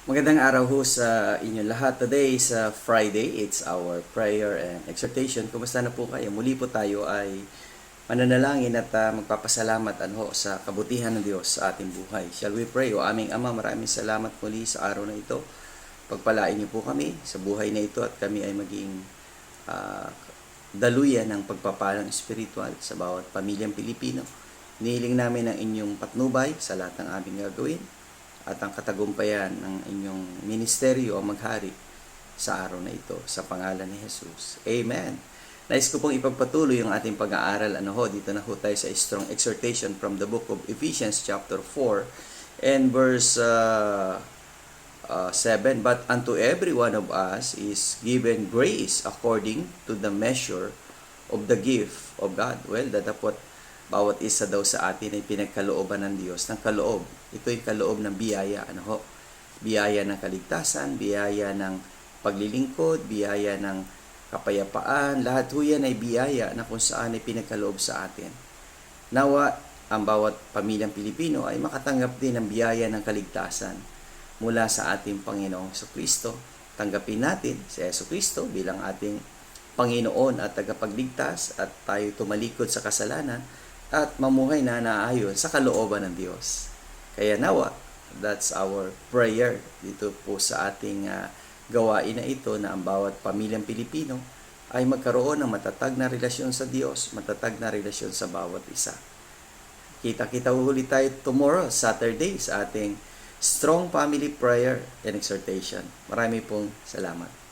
Magandang araw ho sa inyo lahat. Today is Friday. It's our prayer and exhortation. Kumusta na po kayo? Muli po tayo ay mananalangin at magpapasalamat sa kabutihan ng Diyos sa ating buhay. Shall we pray? O aming Ama, maraming salamat muli sa araw na ito. Pagpalain niyo po kami sa buhay na ito at kami ay maging daluyan ng pagpapalang espiritual sa bawat pamilyang Pilipino. Nihiling namin ang inyong patnubay sa lahat ng aming gagawin at ang katagumpayan ng inyong ministeryo o maghari sa araw na ito. Sa pangalan ni Jesus. Amen. Nais ko pong ipagpatuloy yung ating pag-aaral. Dito na ho tayo sa strong exhortation from the book of Ephesians chapter 4 and verse 7. But unto every one of us is given grace according to the measure of the gift of God. Well, datapot bawat isa daw sa atin ay pinagkalooban ng Diyos ng kaloob. Ito yung kaloob ng biyaya. Biyaya ng kaligtasan, biyaya ng paglilingkod, biyaya ng kapayapaan. Lahat ho yan ay biyaya na kung saan ay pinagkaloob sa atin. Nawa, ang bawat pamilyang Pilipino ay makatanggap din ng biyaya ng kaligtasan mula sa ating Panginoong Jesucristo. Tanggapin natin si Jesucristo bilang ating Panginoon at tagapagligtas at tayo tumalikod sa kasalanan at mamuhay na naayon sa kalooban ng Diyos. Kaya nawa, that's our prayer dito po sa ating gawain na ito, na ang bawat pamilyang Pilipino ay magkaroon ng matatag na relasyon sa Diyos, matatag na relasyon sa bawat isa. Kita-kita ulit tayo tomorrow, Saturday, sa ating Strong Family Prayer and Exhortation. Marami pong salamat.